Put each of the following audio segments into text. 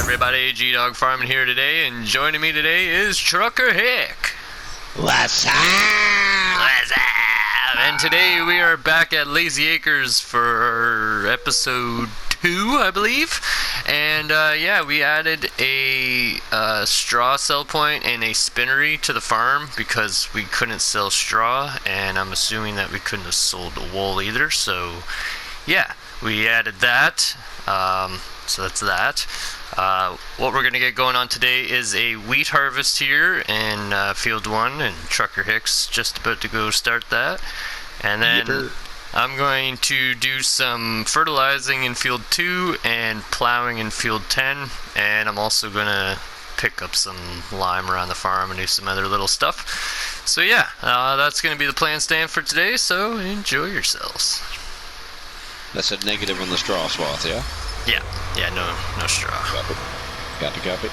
everybody? G-Dog Farming here today, and joining me today is Trucker Hick. What's up? What's up? And today we are back at Lazy Acres for episode 2, I believe. And yeah, we added a straw sell point and a spinnery to the farm because we couldn't sell straw, and I'm assuming that we couldn't have sold the wool either. So yeah, we added that. So that's that. What we're going to get going on today is a wheat harvest here in Field 1, and Trucker Hicks just about to go start that. And then I'm going to do some fertilizing in Field 2 and plowing in Field 10, and I'm also going to pick up some lime around the farm and do some other little stuff. So yeah, that's going to be the plan stand for today, so enjoy yourselves. That's a negative on the straw swath, yeah? Yeah, no straw. Copy. Copy.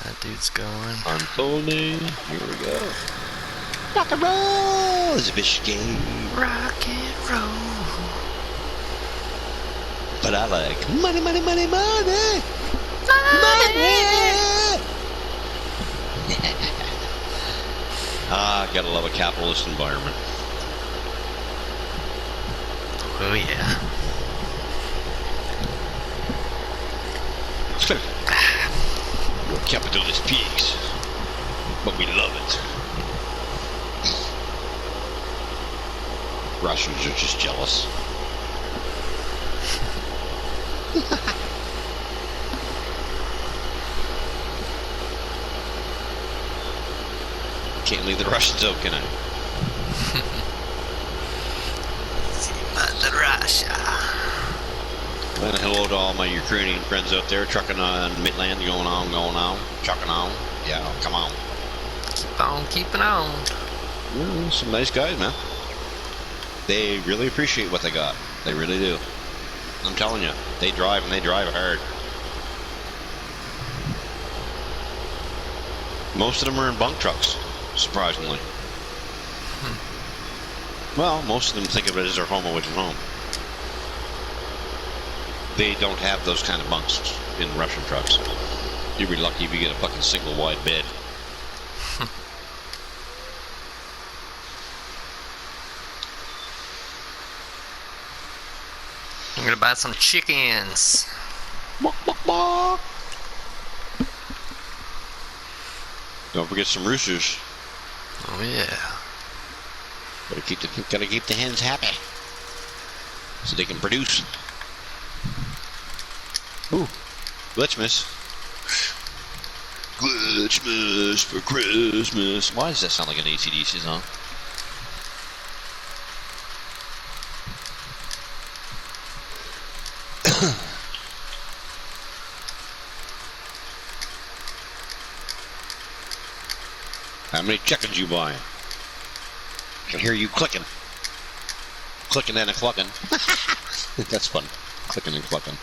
That dude's going. Unfolding. Here we go. Rock and roll is a vicious game. Rock and roll. But I like money. Gotta love a capitalist environment. Oh yeah. We're capitalist pigs, but we love it. Russians are just jealous. Can't leave the Russians out, can I? Mother Russia. And hello to all my Ukrainian friends out there, trucking on Midland, going on, trucking on. Yeah, come on. Keep on. Some nice guys, man. They really appreciate what they got. They really do. I'm telling you, they drive, and they drive hard. Most of them are in bunk trucks, surprisingly. Well, most of them think of it as their home away from home. They don't have those kind of bunks in Russian trucks. You'd be lucky if you get a fucking single wide bed. I'm gonna buy some chickens. Don't forget some roosters. Oh yeah. Gotta keep the hens happy, so they can produce. Ooh, Glitchmas. Glitchmas for Christmas. Why does that sound like an AC/DC song? How many chickens you buying? I can hear you clicking. Clicking and a clucking. That's fun. Clicking and clucking.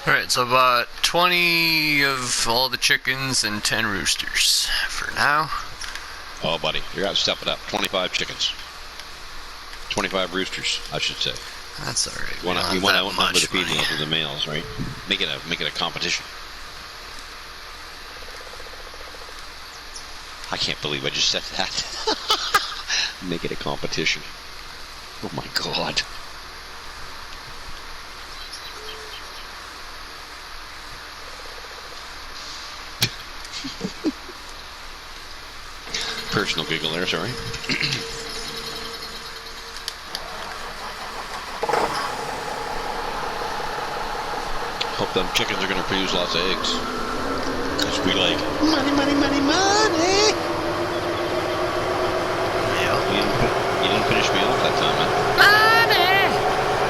Alright, so about 20 of all the chickens and 10 roosters for now. Oh, buddy, you gotta step it up. 25 chickens. 25 roosters, I should say. That's alright. You want to outnumber the females with the males, right? Make it a competition. I can't believe I just said that. Make it a competition. Oh my God. Personal giggle there, sorry. Hope them chickens are going to produce lots of eggs. Because we like money. You didn't finish me off that time, man. Money!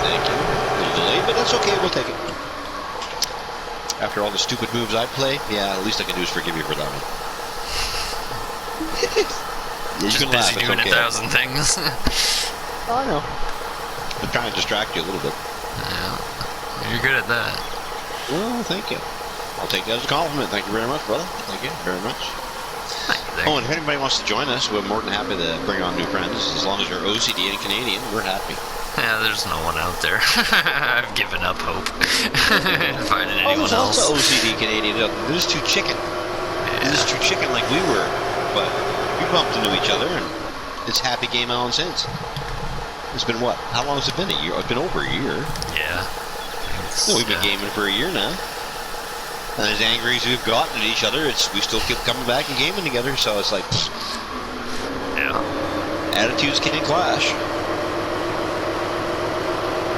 Thank you. A little delayed, but that's okay. We'll take it. After all the stupid moves I play, yeah, the least I can do is forgive you for that one. You Just can busy laugh, it's doing okay. 1,000 things. I know. I'm trying to distract you a little bit. Yeah, you're good at that. Well, thank you. I'll take that as a compliment. Thank you very much, brother. Thank you very much. Oh, and if anybody wants to join us, we're more than happy to bring on new friends. As long as you're OCD and Canadian, we're happy. Yeah, there's no one out there. I've given up hope. Finding anyone There's else. also OCD Canadian. They're just too chicken. They're just too chicken like we were. But we bumped into each other, and it's happy game on since. It's been what? How long has it been? A year? It's been over a year. Yeah. No, we've been gaming for a year now. And as angry as we've gotten at each other, we still keep coming back and gaming together. So it's like, yeah, attitudes can clash.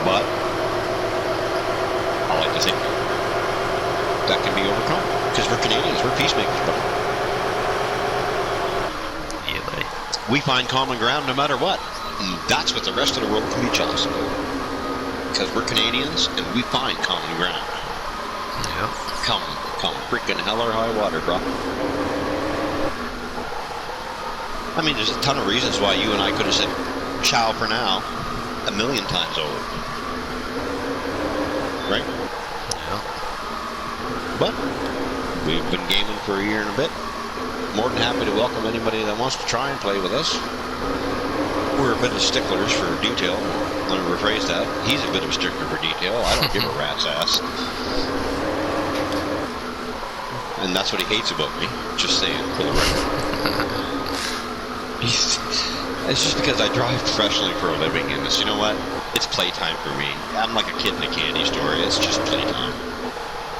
But I like to think that can be overcome because we're Canadians, we're peacemakers, brother. Yeah, buddy. We find common ground no matter what. And that's what the rest of the world can be jealous of. Because we're Canadians and we find common ground. Yeah. Come freaking hell or high water, bro. I mean, there's a ton of reasons why you and I could have said ciao for now a million times over. Right? Yeah. But we've been gaming for a year and a bit. More than happy to welcome anybody that wants to try and play with us. We're a bit of sticklers for detail. Let me rephrase that. He's a bit of a stickler for detail. I don't give a rat's ass. And that's what he hates about me. Just saying, for the record. It's just because I drive professionally for a living, and you know what? It's playtime for me. I'm like a kid in a candy store. It's just playtime.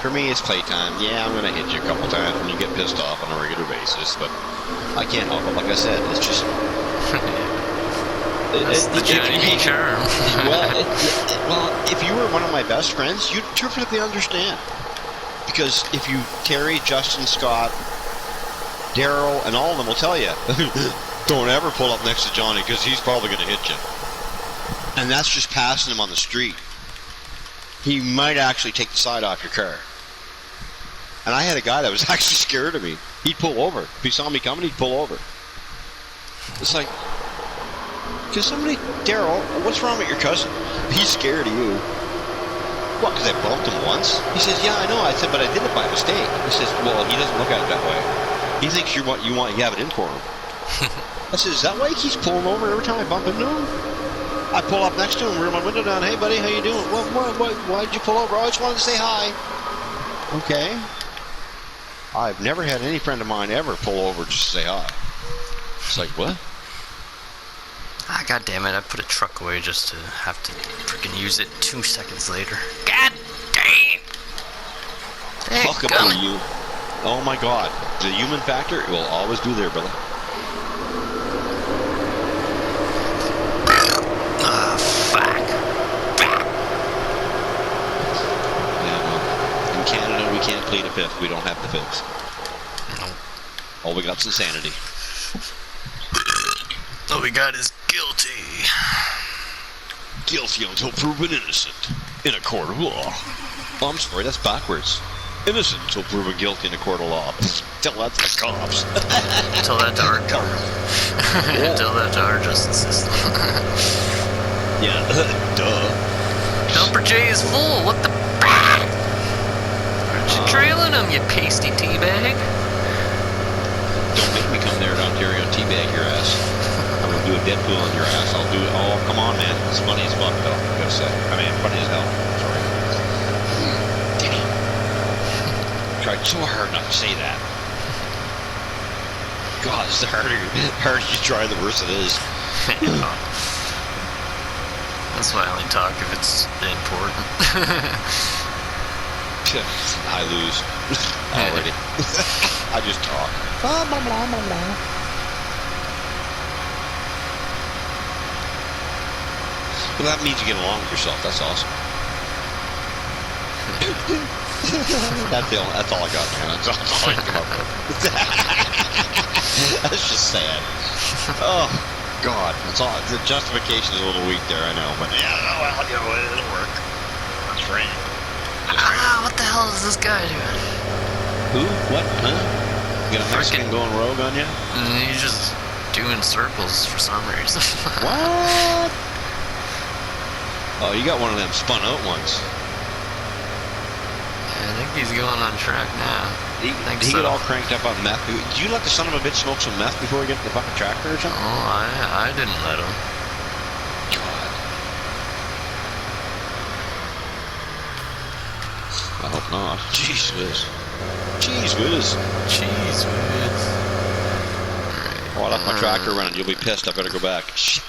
For me, it's playtime. Yeah, I'm going to hit you a couple times when you get pissed off on a regular basis, but I can't help it. Like I said, it's just... That's the Johnny charm. Well, if you were one of my best friends, you'd perfectly understand. Because if you, Terry, Justin, Scott, Daryl, and all of them will tell you, don't ever pull up next to Johnny because he's probably going to hit you. And that's just passing him on the street. He might actually take the side off your car. And I had a guy that was actually scared of me. He'd pull over. If he saw me coming, he'd pull over. It's like, because somebody, Daryl, what's wrong with your cousin? He's scared of you. What, because I bumped him once? He says, yeah, I know. I said, but I did it by mistake. He says, well, he doesn't look at it that way. He thinks you have it in for him. I said, is that why he keeps pulling over every time I bump into him? I pull up next to him, roll my window down. Hey, buddy, how you doing? Why'd you pull over? Oh, I just wanted to say hi. Okay. I've never had any friend of mine ever pull over just to say hi. It's like, what? Ah, God damn it, I put a truck away just to have to freaking use it 2 seconds later. God damn! Fuck up for you. Oh my God. The human factor, it will always be there, brother. Ah, fuck. Yeah, well, in Canada, we can't plead a fifth. We don't have the fifth. No. All we got's insanity. All we got is guilty. Guilty until proven innocent in a court of law. Oh, I'm sorry, that's backwards. Innocent until proven guilty in a court of law. Tell that to the cops. Tell that to our government. Tell that to our justice system. Yeah, duh. Dumper J is full. What the? Aren't you trailing him, you pasty teabag? Don't make me come there to Ontario and teabag your ass. I'm gonna do a Deadpool on your ass. I'll do it. Oh, come on, man. It's funny as fuck, though. I gotta say. I mean, funny as hell. Sorry. Damn. Tried so hard not to say that. God, it's the harder you try, the worse it is. That's why I only talk if it's important. I lose already. I just talk. Blah, blah, blah, blah, blah. Well, that means you get along with yourself. That's awesome. That's all I got, man. That's all I come up with. That's just sad. Oh, God. That's all. The justification is a little weak there, I know. But yeah, well, you know, it'll work. That's right. What the hell is this guy doing? Who? What? Huh? You got a Mexican going rogue on you? He's just doing circles for some reason. What? Oh, you got one of them spun out ones. Yeah, I think he's going on track now. He get all cranked up on meth. Did you let the son of a bitch smoke some meth before we get to the fucking tractor or something? Oh, I didn't let him. God. Oh, jeez whiz. Jeez whiz. Cheese whiz. Oh, I left my tractor running. You'll be pissed. I better go back. Shit.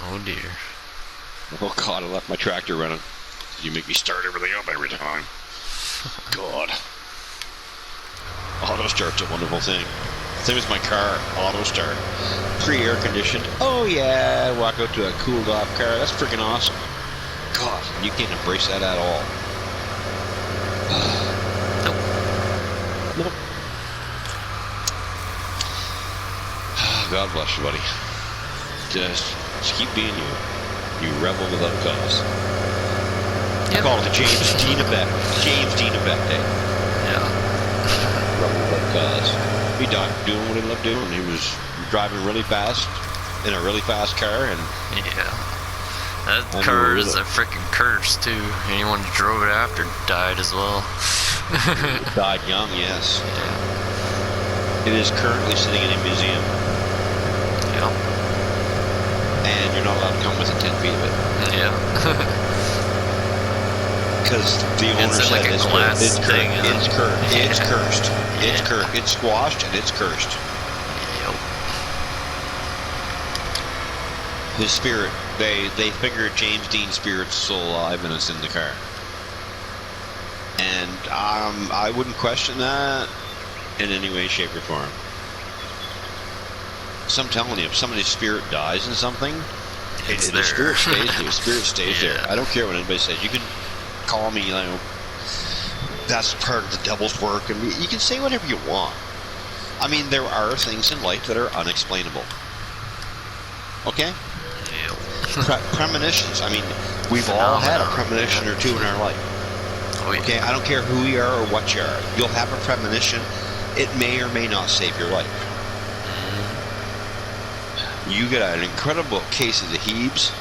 Oh dear. Oh God, I left my tractor running. You make me start everything up every time. God. Auto start's a wonderful thing. Same as my car, auto start. Pre-air conditioned. Oh yeah, walk out to a cooled off car. That's freaking awesome. God, you can't embrace that at all. Nope. God bless you, buddy. Just keep being you. You rebel without cause. Yep. I call it the James Dean effect. James Dean effect, eh? Yeah. Rebel without cause. He died doing what he loved doing. He was driving really fast in a really fast car, and Yeah. That car is a freaking curse too. Anyone who drove it after died as well. died young. Yes. Yeah. It is currently sitting in a museum, Yeah. and you're not allowed to come within 10 feet of it. Yeah. Because the owner It's in said like a glass it's thing, cursed. isn't It's it? cursed. It's Yeah. cursed. It's Yeah. cursed. It's squashed and it's cursed. Yep. His spirit. They figured James Dean's spirit's still alive and it's in the car. And I wouldn't question that in any way, shape, or form. So I'm telling you, if somebody's spirit dies in something, It's the there. spirit stays there. The spirit stays Yeah. there. I don't care what anybody says. You can call me, that's part of the devil's work, and you can say whatever you want. I mean, there are things in life that are unexplainable. Okay? Yep. Premonitions. I mean, we've all had a premonition or two in our life. Oh, yeah. Okay? I don't care who you are or what you are. You'll have a premonition. It may or may not save your life. You get an incredible case of the heebs,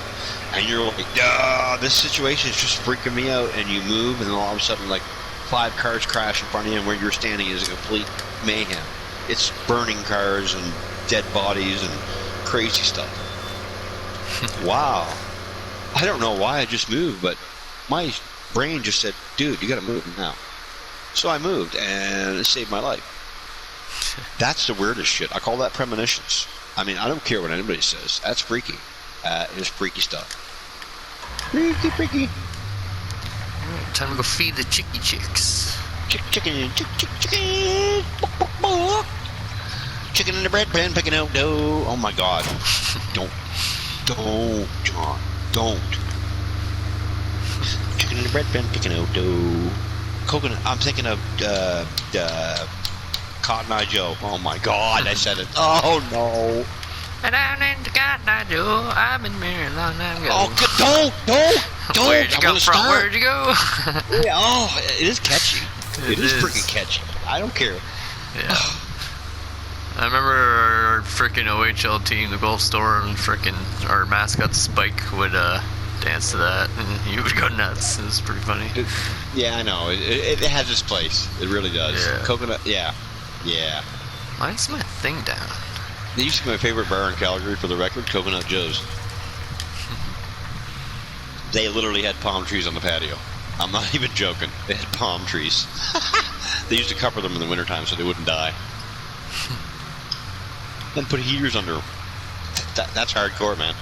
and you're like, this situation is just freaking me out, and you move, and then all of a sudden, like, 5 cars crash in front of you, and where you're standing is a complete mayhem. It's burning cars and dead bodies and crazy stuff. Wow. I don't know why I just moved, but my brain just said, dude, you gotta move now. So I moved, and it saved my life. That's the weirdest shit. I call that premonitions. I mean, I don't care what anybody says. That's freaky. It's freaky stuff. Freaky, freaky. Time to go feed the chicky chicks. Chicken. Chicken in the bread pan, picking out dough. Oh my God. Don't, John. Don't. Chicken in the bread pan, picking out dough. Coconut. I'm thinking of Cotton Eye Joe. Oh my God, I said it. Oh no. And I'm in the Cotton Eye Joe. I've been married a long time ago. Oh, don't. Where'd you come from? Where'd you go? Yeah, oh, it is catchy. It is is. freaking catchy. I don't care. Yeah. I remember our freaking OHL team, the Gulf Storm, freaking our mascot Spike would dance to that, and he would go nuts. It was pretty funny. Yeah, I know. It has its place. It really does. Yeah. Coconut, yeah. Why's my thing down? They used to be my favorite bar in Calgary, for the record, Coconut Joe's. They literally had palm trees on the patio. I'm not even joking. They had palm trees. They used to cover them in the wintertime so they wouldn't die. Then put heaters under them. That's hardcore, man.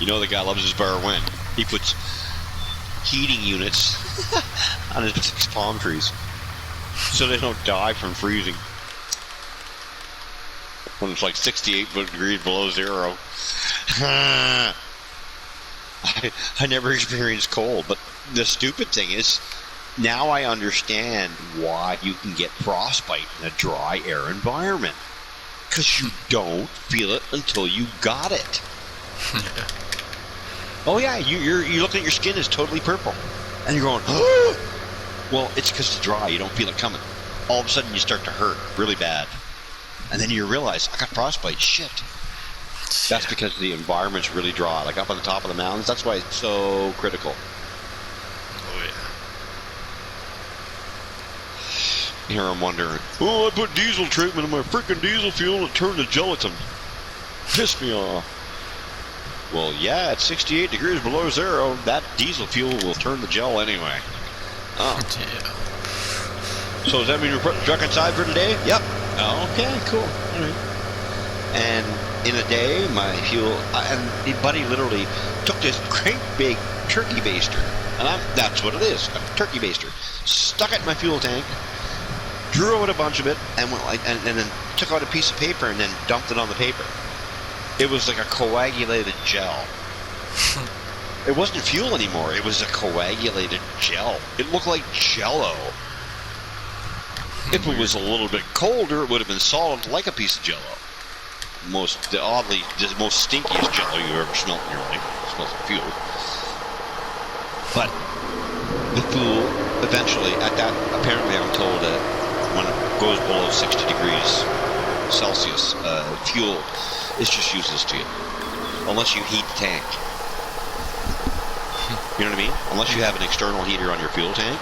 You know the guy loves his bar when he puts heating units on his palm trees so they don't die from freezing when it's like 68 degrees below zero. I never experienced cold, but the stupid thing is, now I understand why you can get frostbite in a dry air environment. Because you don't feel it until you got it. Oh yeah, you're looking at your skin is totally purple, and you're going, oh! Well, it's because it's dry. You don't feel it coming. All of a sudden, you start to hurt really bad, and then you realize I got frostbite. Shit. That's because the environment's really dry, like up on the top of the mountains. That's why it's so critical. Oh yeah. Here I'm wondering, I put diesel treatment in my freaking diesel fuel and it turned to gelatin. Pissed me off. Well, yeah, at 68 degrees below zero, that diesel fuel will turn to gel anyway. Oh. Yeah. So does that mean we're drunk inside for today? Yep. Oh, okay, cool. All right. And in a day, my fuel, and the buddy literally took this great big turkey baster, and that's what it is, a turkey baster. Stuck it in my fuel tank, drew out a bunch of it, and went like, and then took out a piece of paper and then dumped it on the paper. It was like a coagulated gel. It wasn't fuel anymore. It was a coagulated gel. It looked like Jell-O. If it was a little bit colder, it would have been solid like a piece of Jell-O. The most stinkiest Jell-O you ever smelled in your life. It smells like fuel. But the fool, eventually, at that, apparently I'm told that when it goes below 60 degrees Celsius, fuel is just useless to you. Unless you heat the tank. You know what I mean? Unless you have an external heater on your fuel tank,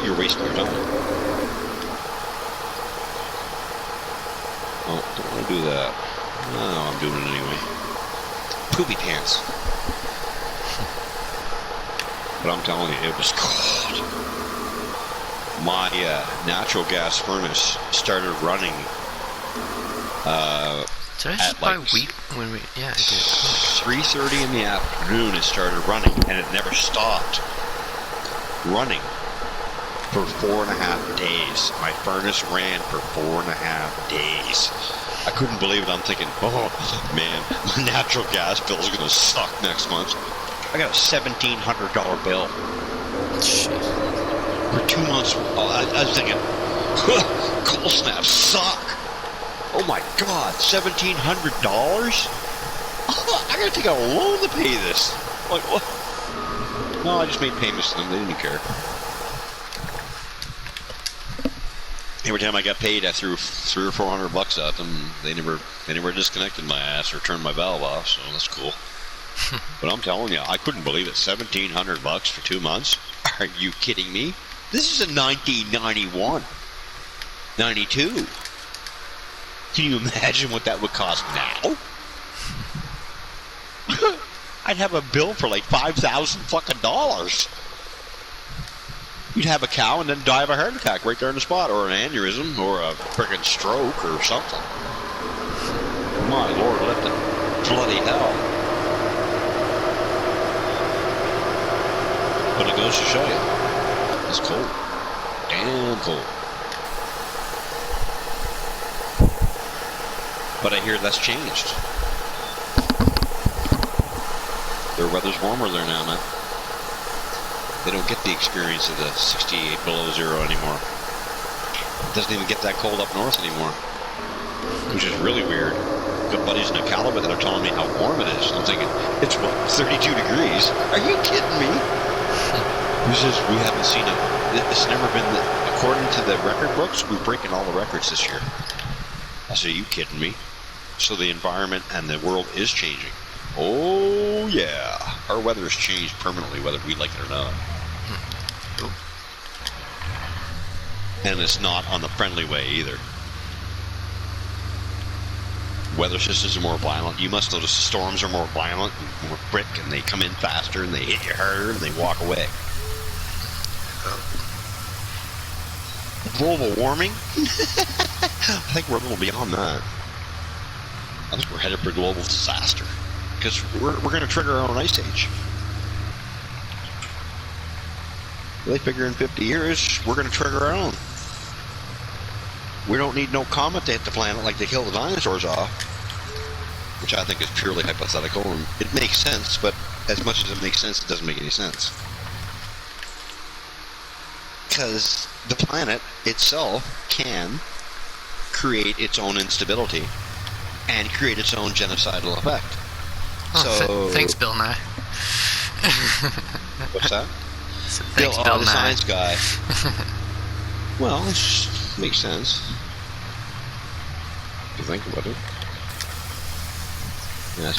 you're wasting your time. Oh, don't want to do that. Oh, I'm doing it anyway. Poopy pants. But I'm telling you, it was cold. My natural gas furnace started running Did I at just buy like wheat when we? Yeah, I did. 3:30 in the afternoon. It started running, and it never stopped running for 4.5 days. My furnace ran for 4.5 days. I couldn't believe it. I'm thinking, oh man, my natural gas bill is gonna suck next month. I got a $1,700 bill. Shit. For 2 months. I was thinking, cold snaps suck. Oh my God, $1,700? I gotta take out a loan to pay this. Like what? No, I just made payments to them. They didn't care. Every time I got paid, I threw $300 or $400 at them. They never disconnected my ass or turned my valve off. So that's cool. But I'm telling you, I couldn't believe it. $1,700 for 2 months? Are you kidding me? This is in 1991, 92. Can you imagine what that would cost now? I'd have a bill for like $5,000 fucking dollars. You'd have a cow and then die of a heart attack right there on the spot, or an aneurysm, or a freaking stroke, or something. My Lord, let the bloody hell. But it goes to show you, it's cold. Damn cold. But I hear that's changed. Their weather's warmer there now, man. They don't get the experience of the 68 below zero anymore. It doesn't even get that cold up north anymore. Which is really weird. Got buddies in Ocala that are telling me how warm it is. I'm thinking, it's what, 32 degrees? Are you kidding me? He says, we haven't seen it. It's never been, according to the record books, we're breaking all the records this year. I said, are you kidding me? So the environment and the world is changing. Oh, yeah. Our weather has changed permanently, whether we like it or not. And it's not on the friendly way either. Weather systems are more violent. You must notice the storms are more violent and more quick, and they come in faster, and they hit you harder, and they walk away. Global warming? I think we're a little beyond that. I think we're headed for global disaster. Because we're going to trigger our own ice age. They figure in 50 years, we're going to trigger our own. We don't need no comet to hit the planet like they killed the dinosaurs off. Which I think is purely hypothetical, and it makes sense, but as much as it makes sense, it doesn't make any sense. Because the planet itself can create its own instability and create its own genocidal effect. Oh, so, thanks, Bill Nye. What's that? Thanks, Bill the Nye. science guy. Well, it makes sense. If you think about it. Yeah,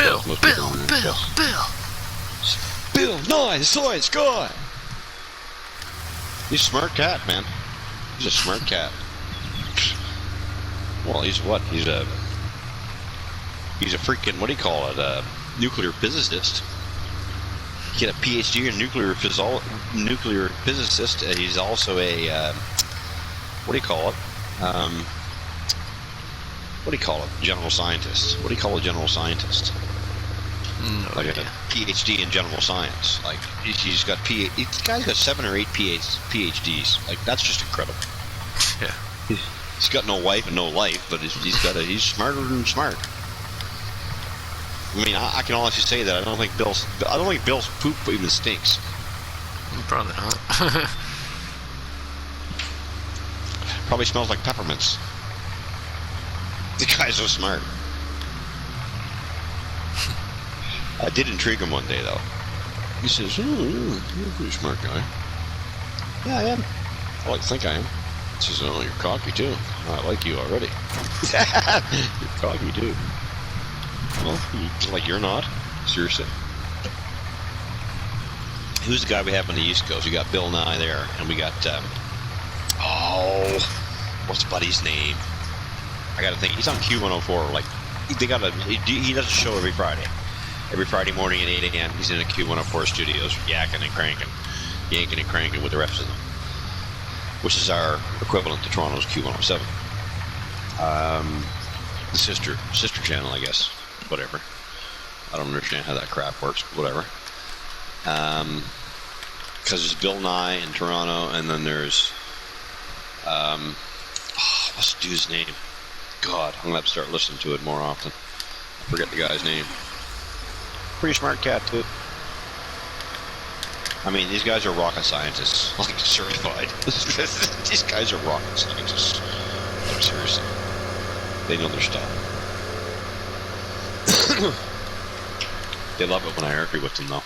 Bill Nye, the science guy. He's a smart cat, man. He's a smart cat. Well, he's what? He's a freaking, what do you call it? Nuclear physicist. get a PhD in nuclear physicist. He's also a what do you call it? What do you call it? General scientist. What do you call a general scientist? No like idea. a PhD in general science. Like he's got this guy's got 7 or 8 PhDs. Like that's just incredible. Yeah. He's got no wife and no life, but he's smarter than smart. I mean, I can honestly say that I don't think Bill's poop even stinks. Probably not. Probably smells like peppermints. The guy's so smart. I did intrigue him one day, though. He says, you're a pretty smart guy. Yeah, I am. I like to think I am. He says, oh, you're cocky, too. I like you already. You're cocky, too. Well, like you're not. Seriously. Who's the guy we have on the East Coast? We got Bill Nye there, and we got, what's Buddy's name? I gotta think. He's on Q104. Like, he does a show every Friday. Every Friday morning at 8 a.m. he's in a Q104 studios, yakking and cranking, yanking and cranking with the rest of them, which is our equivalent to Toronto's Q107. The sister channel, I guess. Whatever. I don't understand how that crap works, but whatever. Because there's Bill Nye in Toronto, and then there's what's the dude's name? God, I'm gonna have to start listening to it more often. I forget the guy's name. Pretty smart cat too. I mean, these guys are rocket scientists, like certified. These guys are rocket scientists. Like seriously, they know their stuff. They love it when I argue with them, though.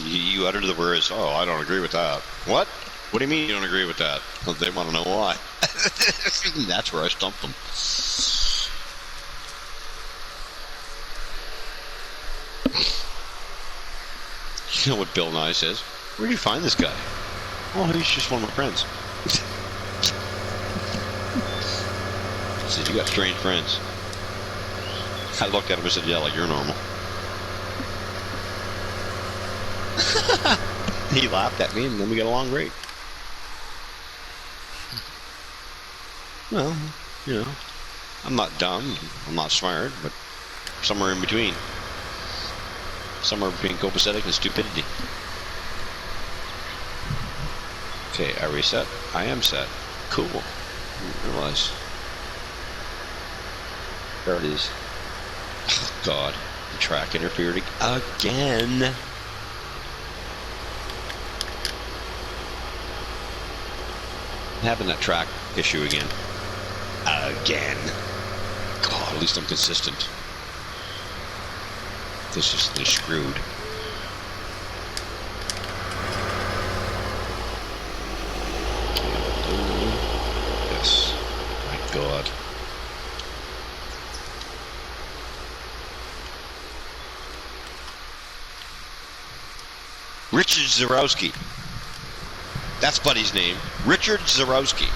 You uttered the words, oh, I don't agree with that. What? What do you mean you don't agree with that? Well, they want to know why. That's where I stumped them. You know what Bill Nye says? Where did you find this guy? Oh, he's just one of my friends. He said, you got strange friends. I looked at him and said, yeah, like you're normal. He laughed at me, and then we got along great. Well, you know, I'm not dumb, I'm not smart, but somewhere in between. Somewhere between copacetic and stupidity. Okay, are we set? I am set. Cool. Didn't realize. There it is. Oh, God. The track interfered again. Having that track issue again. Again. God, at least I'm consistent. This is screwed. Yes. My God. Richard Zarowski. That's Buddy's name. Richard Zarowski.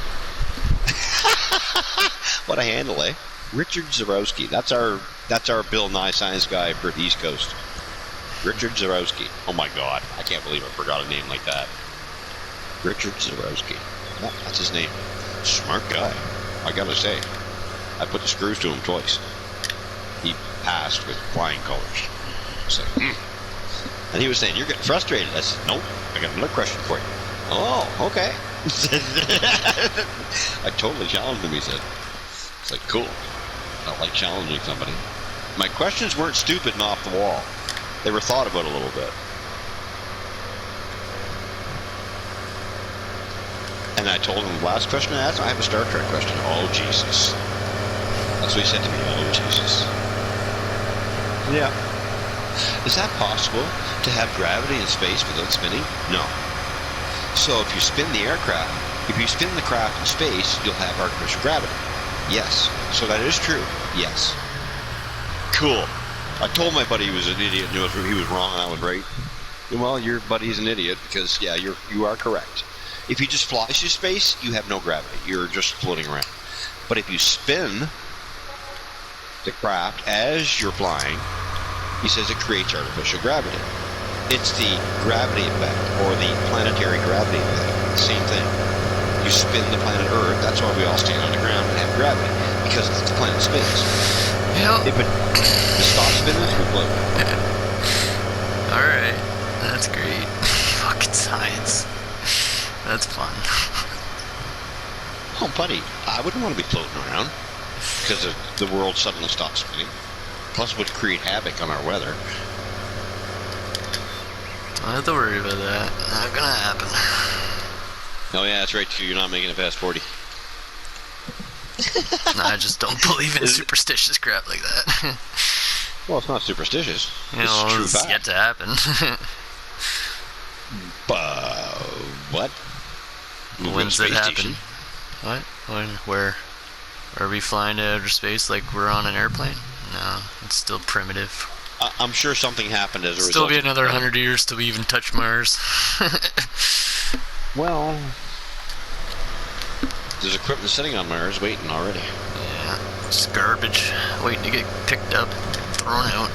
What a handle, eh? Richard Zarowski. That's our Bill Nye Science guy for the East Coast. Richard Zarowski. Oh my God. I can't believe I forgot a name like that. Richard Zarowski. Yeah, that's his name. Smart guy. I gotta say. I put the screws to him twice. He passed with flying colors. So, And he was saying, you're getting frustrated. I said, nope. I got another question for you. Oh, okay. I totally challenged him, he said. It's like, cool. I like challenging somebody. My questions weren't stupid and off the wall. They were thought about a little bit. And I told him the last question I asked, I have a Star Trek question. Oh, Jesus. That's what he said to me. Oh, Jesus. Yeah. Is that possible to have gravity in space without spinning? No. So if you spin the aircraft, if you spin the craft in space, you'll have artificial gravity. Yes. So that is true. Yes. Cool. I told my buddy he was an idiot, he was wrong and I was right. Well, your buddy's an idiot because, yeah, you are correct. If you just fly through space, you have no gravity. You're just floating around. But if you spin the craft as you're flying, he says it creates artificial gravity. It's the gravity effect, or the planetary gravity effect. Same thing. You spin the planet Earth. That's why we all stand on the ground and have gravity, because the planet spins. Yep. If it stops spinning, we float. Alright. That's great. Fucking science. That's fun. Oh, buddy, I wouldn't want to be floating around because the world suddenly stops spinning. Plus, it would create havoc on our weather. Don't have to worry about that. Not gonna happen. Oh, yeah, that's right, too. You're not making it past 40. No, I just don't believe in superstitious crap like that. Well, it's not superstitious. You know, it's true it's fact. yet to happen. What? When's it happen? What? When? Where? Are we flying to outer space like we're on an airplane? No, it's still primitive. I'm sure something happened as a result. Still be another 100 years till we even touch Mars. Well, there's equipment sitting on Mars waiting already. Yeah, it's garbage waiting to get picked up, thrown out.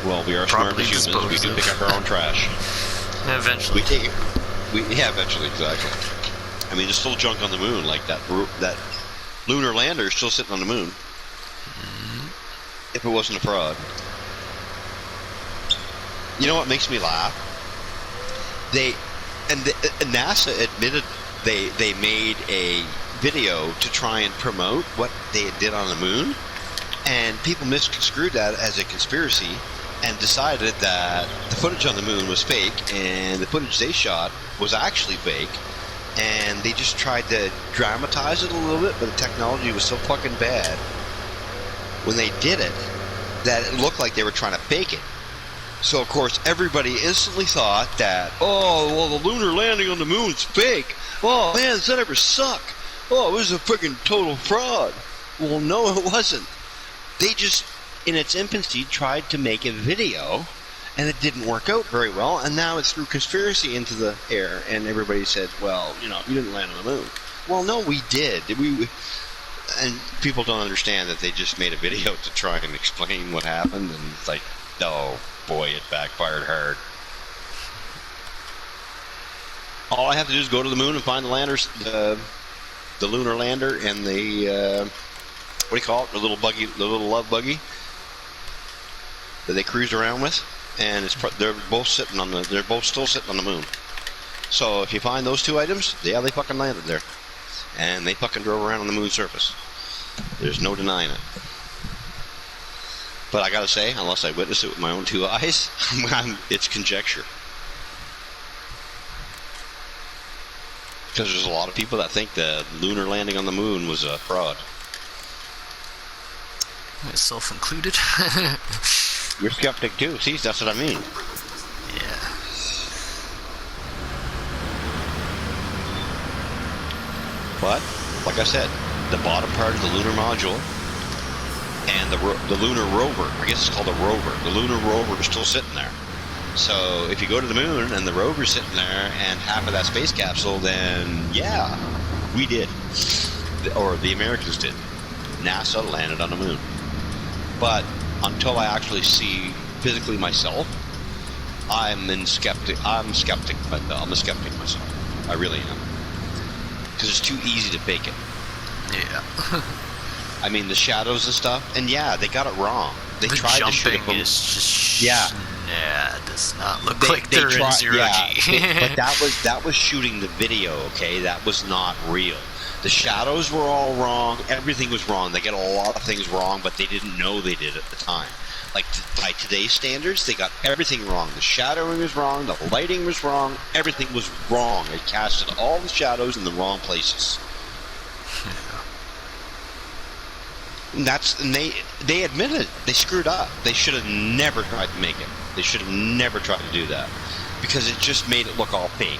Well, we are smart Properly as humans. We do pick up our own trash. Eventually. We take it. Yeah, eventually, exactly. I mean, there's still junk on the moon, like that lunar lander is still sitting on the moon. Mm-hmm. If it wasn't a fraud. You know what makes me laugh? NASA admitted they made a video to try and promote what they did on the moon, and people misconstrued that as a conspiracy and decided that the footage on the moon was fake and the footage they shot was actually fake, and they just tried to dramatize it a little bit, but the technology was so fucking bad when they did it that it looked like they were trying to fake it. So, of course, everybody instantly thought that, oh, well, the lunar landing on the moon's fake. Oh, man, does that ever suck? Oh, it was a freaking total fraud. Well, no, it wasn't. They just, in its infancy, tried to make a video, and it didn't work out very well, and now it's threw conspiracy into the air, and everybody said, well, you know, you didn't land on the moon. Well, no, we did. And people don't understand that they just made a video to try and explain what happened, and it's like, oh, boy, it backfired hard. All I have to do is go to the moon and find the landers, the lunar lander, and the what do you call it? The little buggy, the little love buggy that they cruised around with, and they're both still sitting on the moon. So if you find those two items, yeah, they fucking landed there, and they fucking drove around on the moon's surface. There's no denying it. But I gotta say, unless I witness it with my own two eyes, it's conjecture. Because there's a lot of people that think the lunar landing on the moon was a fraud. Myself included. You're skeptic too. See, that's what I mean. Yeah. But, like I said, the bottom part of the lunar module and the lunar rover, I guess it's called a rover. The lunar rover is still sitting there. So if you go to the moon and the rover's sitting there and half of that space capsule, then yeah, we did. Or the Americans did. NASA landed on the moon. But until I actually see physically myself, I'm a skeptic myself. I really am. Because it's too easy to fake it. Yeah. I mean, the shadows and stuff, and yeah, they got it wrong. They tried to shoot it from... is just... Yeah. Yeah, it does not look like they're in zero G. But that was shooting the video, okay? That was not real. The shadows were all wrong. Everything was wrong. They got a lot of things wrong, but they didn't know they did at the time. Like, by today's standards, they got everything wrong. The shadowing was wrong. The lighting was wrong. Everything was wrong. It casted all the shadows in the wrong places. And they admitted it. They screwed up. They should have never tried to make it. They should have never tried to do that. Because it just made it look all fake.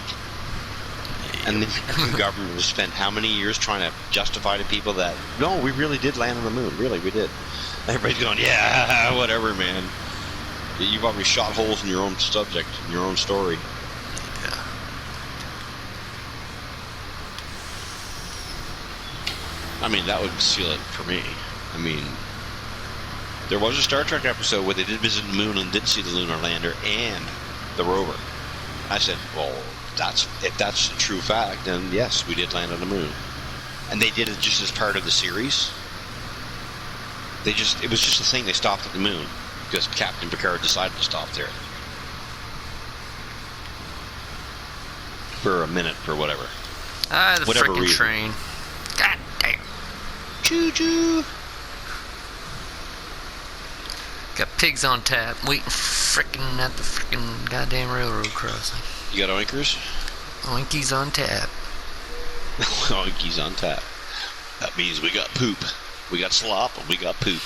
And the American government has spent how many years trying to justify to people that, no, we really did land on the moon. Really, we did. And everybody's going, yeah, whatever, man. You've already shot holes in your own subject, in your own story. Yeah. I mean, that would seal it for me. I mean, there was a Star Trek episode where they did visit the moon and did see the lunar lander and the rover. I said, well, if that's a true fact, then yes, we did land on the moon. And they did it just as part of the series. It was just a thing. They stopped at the moon because Captain Picard decided to stop there for a minute or whatever. The frickin' train. God damn. Choo-choo. Got pigs on tap, waiting frickin' at the frickin' goddamn railroad crossing. You got oinkers? Oinkies on tap. Oinkies on tap. That means we got poop. We got slop and we got poop.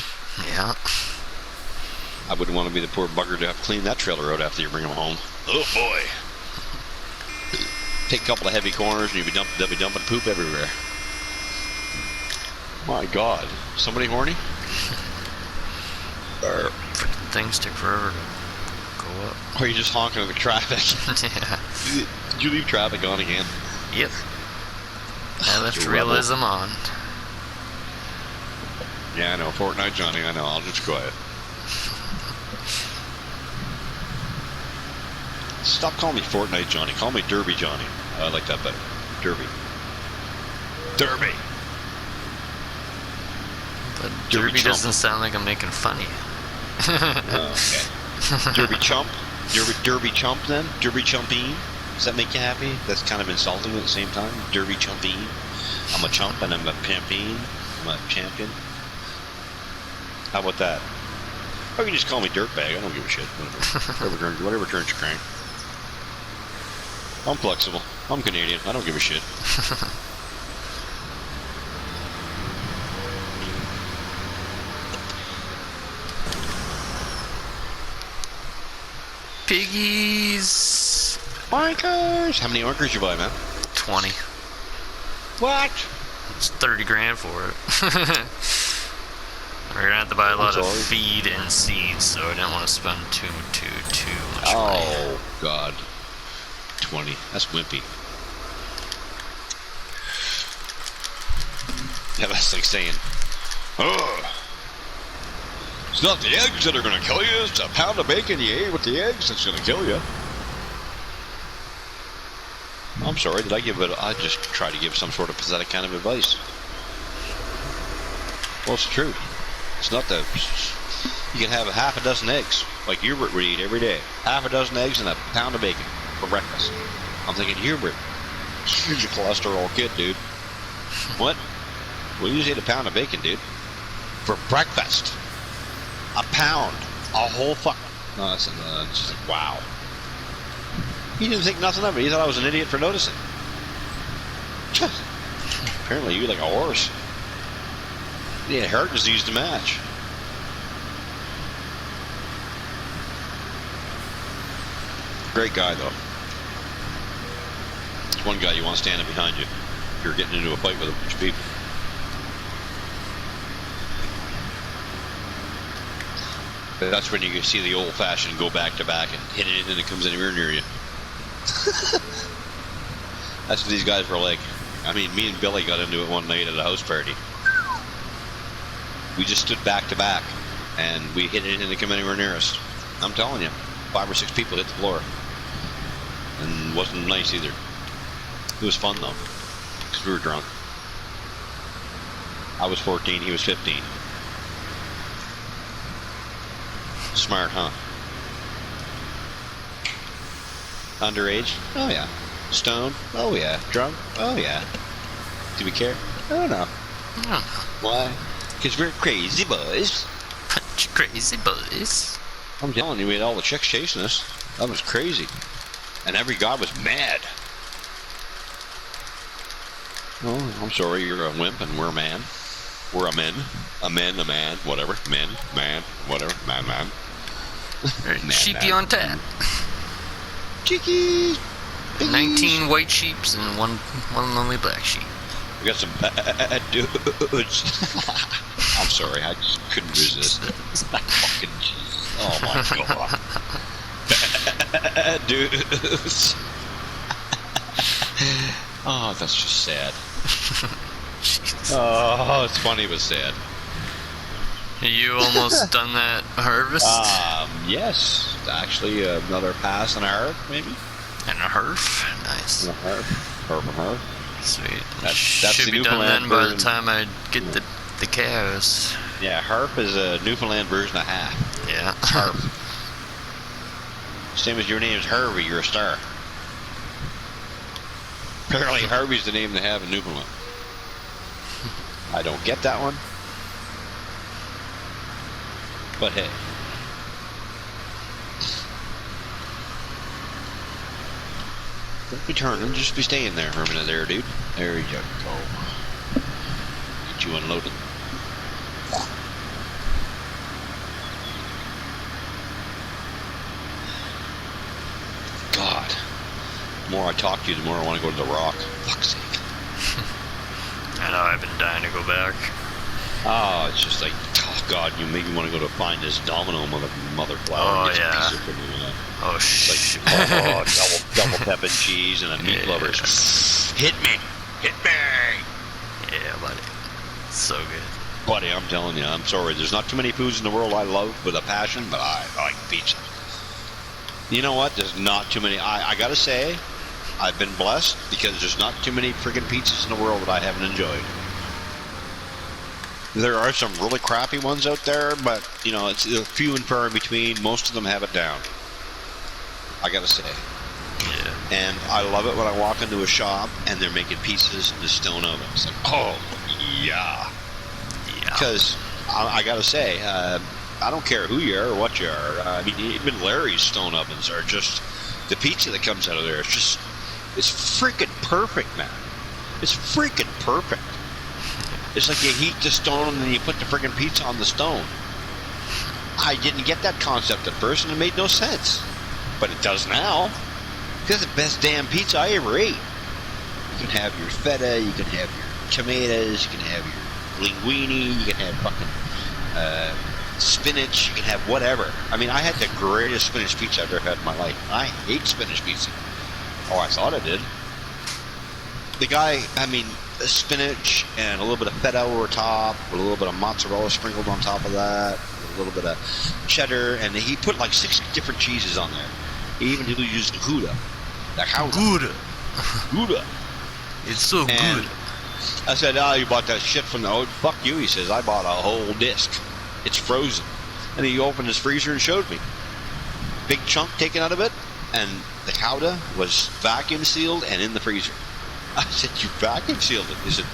Yeah. I wouldn't want to be the poor bugger to have to clean that trailer out after you bring them home. Oh boy. Take a couple of heavy corners and they'll be dumping poop everywhere. My God. Somebody horny? Frickin' things take forever to go up. Or are you just honking at the traffic? Yeah. Did you leave traffic on again? Yep. I left realism on. Yeah, I know. Fortnite Johnny, I know. I'll just quiet. Stop calling me Fortnite Johnny. Call me Derby Johnny. I like that better. Derby. Derby. But Derby doesn't sound like I'm making fun of you. Okay. Derby Chump? Derby Chump then? Derby Chumpine? Does that make you happy? That's kind of insulting at the same time. Derby Chumpine. I'm a chump and I'm a champion. I'm a champion. How about that? Or you can just call me Dirtbag. I don't give a shit. Whatever turns your crank. I'm flexible. I'm Canadian. I don't give a shit. Piggies. Oinkers. How many oinkers you buy, man? 20. What? It's 30 grand for it. We're gonna have to buy a lot of feed and seeds, so I didn't want to spend too much money. Oh God, 20. That's wimpy. Yeah, that's like saying, "Oh, it's not the eggs that are gonna kill you. It's a pound of bacon you ate with the eggs that's gonna kill you." I'm sorry. Did I give it? I just try to give some sort of pathetic kind of advice. Well, it's true. It's not that you can have a half a dozen eggs, like Hubert would eat every day. Half a dozen eggs and a pound of bacon for breakfast. I'm thinking, Hubert, you're a cholesterol kid, dude. What? Well, you just ate a pound of bacon, dude, for breakfast. A pound, a whole fuck. No, it's just like, wow. He didn't think nothing of it. He thought I was an idiot for noticing. Apparently, you like a horse. Yeah, heart disease to match. Great guy, though. It's one guy you want standing behind you if you're getting into a fight with a bunch of people. But that's when you can see the old-fashioned go back-to-back and hit it and it comes anywhere near you. That's what these guys were like. I mean, me and Billy got into it one night at a house party. We just stood back to back, and we hit it and it came anywhere near us. I'm telling you, 5 or 6 people hit the floor, and it wasn't nice either. It was fun though, because we were drunk. I was 14, he was 15. Smart, huh? Underage? Oh yeah. Stoned? Oh yeah. Drunk? Oh yeah. Do we care? Oh no. Why? Because we're crazy boys. Bunch of crazy boys. I'm telling you, we had all the chicks chasing us. That was crazy. And every guy was mad. Oh, I'm sorry, you're a wimp and we're a man. We're a men. A man, whatever. Men, man, whatever. Man. Sheepy on tap. Chickies. 19 white sheeps and one lonely black sheep. We got some bad dudes. I'm sorry, I just couldn't resist. Fucking Jesus. Oh my God. Bad dudes. Oh, that's just sad. Jesus. Oh, it's funny but sad. You almost done that harvest? Yes. Actually, another pass and a half, maybe. And a herf? Nice. And a half. Sweet. That's Should the be done Newfoundland then by the version. time I get the cows. Yeah, harp is a Newfoundland version of half. Yeah. Harp. Same as your name's Harvey, you're a star. Apparently Harvey's the name they have in Newfoundland. I don't get that one. But hey. Don't be turning, just be staying there for a minute there, dude. There you go. Get you unloaded. God. The more I talk to you, the more I want to go to the Rock. Fuck's sake. I know, I've been dying to go back. Oh, it's just like, oh God, you make me want to go to find this Domino mother flower. Oh, and get yeah. some pizza from you. Oh, shit. Like, oh, double pepper cheese and a meat Yeah. lover. Hit me. Hit me. Yeah, buddy. So good. Buddy, I'm telling you, I'm sorry. There's not too many foods in the world I love with a passion, but I like pizza. You know what? There's not too many. I gotta say, I've been blessed because there's not too many friggin' pizzas in the world that I haven't enjoyed. There are some really crappy ones out there, but, you know, it's few and far in between. Most of them have it down. I gotta say. Yeah. And I love it when I walk into a shop and they're making pizzas in the stone oven. It's like, oh, yeah. Yeah. Because I gotta say, I don't care who you are or what you are. I mean, even Larry's stone ovens are just, the pizza that comes out of there, it's freaking perfect, man. It's freaking perfect. It's like you heat the stone and then you put the freaking pizza on the stone. I didn't get that concept at first and it made no sense. But it does now. It's the best damn pizza I ever ate. You can have your feta, you can have your tomatoes, you can have your linguine, you can have fucking spinach, you can have whatever. I mean, I had the greatest spinach pizza I've ever had in my life. I hate spinach pizza. Oh, I thought I did. The guy, I mean, spinach and a little bit of feta over top, with a little bit of mozzarella sprinkled on top of that, with a little bit of cheddar, and he put like 6 different cheeses on there. He even used Gouda. Good. Gouda. It's so And good. I said, oh, you bought that shit from the... Oh, fuck you, he says. I bought a whole disc. It's frozen. And he opened his freezer and showed me. Big chunk taken out of it, and the Gouda was vacuum sealed and in the freezer. I said, you vacuum sealed it? He said,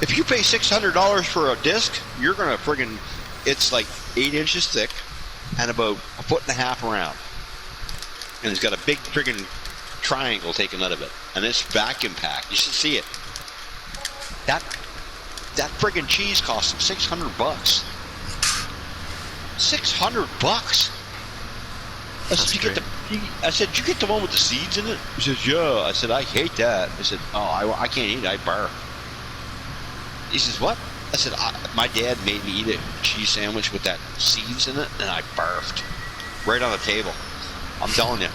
if you pay $600 for a disc, you're going to friggin'... It's like 8 inches thick and about 1.5 feet around. And it's got a big friggin' triangle taken out of it. And it's vacuum packed. You should see it. That friggin' cheese cost him $600. $600. I said, I said, did you get the one with the seeds in it? He says, yeah. I said, I hate that. I said, oh, I can't eat it. I barf. He says, what? I said, my dad made me eat a cheese sandwich with that seeds in it, and I barfed. Right on the table. I'm telling you.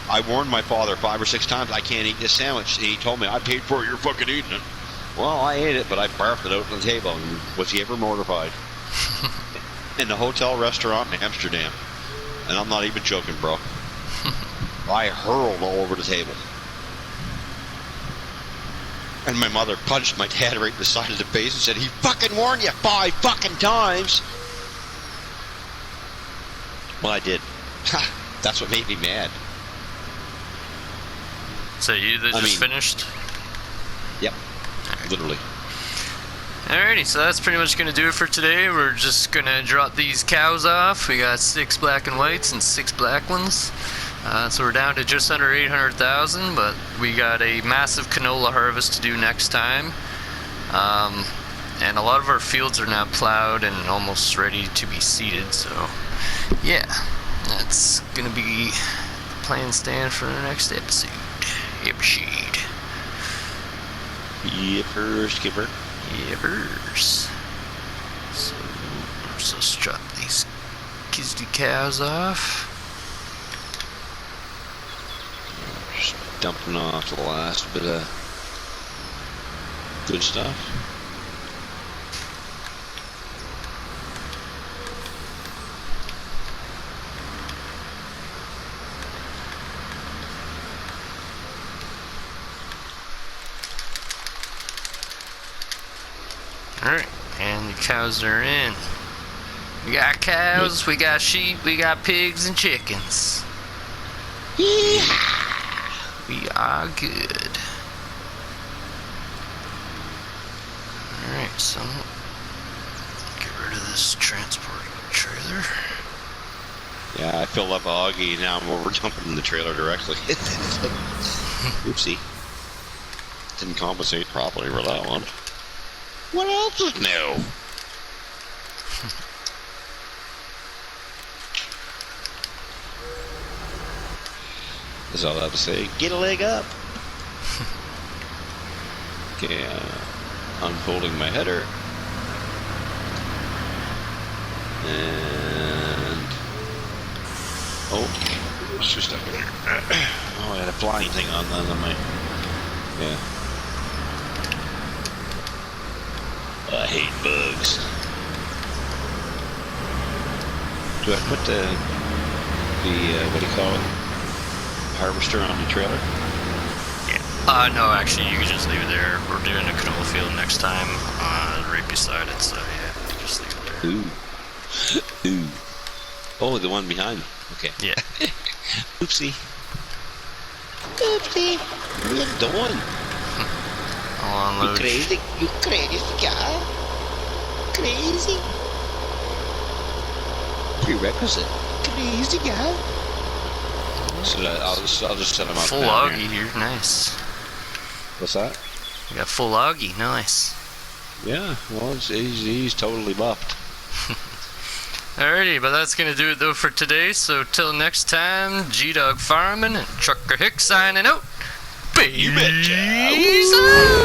I warned my father 5 or 6 times, I can't eat this sandwich. And he told me, I paid for it, you're fucking eating it. Well, I ate it, but I barfed it out on the table. And was he ever mortified? In the hotel restaurant in Amsterdam. And I'm not even joking, bro. I hurled all over the table. And my mother punched my dad right in the side of the face and said, he fucking warned you 5 fucking times. Well, I did. That's what made me mad. So you just finished? Yep. Literally. Alrighty, so that's pretty much going to do it for today. We're just going to drop these cows off. We got 6 black and whites and 6 black ones. So we're down to just under 800,000, but we got a massive canola harvest to do next time. And a lot of our fields are now plowed and almost ready to be seeded, so yeah, that's going to be the plan stand for the next episode. Yippers, skipper. Yippers. So let's drop these kizzy cows off. Just dumping off the last bit of Good stuff. Alright, and the cows are in. We got cows, we got sheep, we got pigs and chickens. Yeehaw! We are good. Alright, so get rid of this transport trailer. Yeah, I filled up a Augie, now I'm over dumping in the trailer directly. Oopsie. Didn't compensate properly for that one. What else is new? That's all I have to say. Get a leg up. Okay, unfolding my header. And... oh, it's just up there. Oh, I had a flying thing on my... yeah. I hate bugs. Do I put the what do you call it? Harvester on the trailer? Yeah. No, actually, you can just leave it there. We're doing a canola field next time, right beside it, so yeah, just leave it there. Ooh. Oh, the one behind me. Okay. Yeah. Oopsie. Oopsie. What are you doing? I'll unload. You crazy guy. Crazy. Prerequisite. Crazy guy. So I'll just set him up. Full Augie here, nice. What's that? We got full Augie, nice. Yeah, well, he's totally buffed. Alrighty, but that's gonna do it though for today. So till next time, G-Dog Farming and Trucker Hicks signing out. Peace out.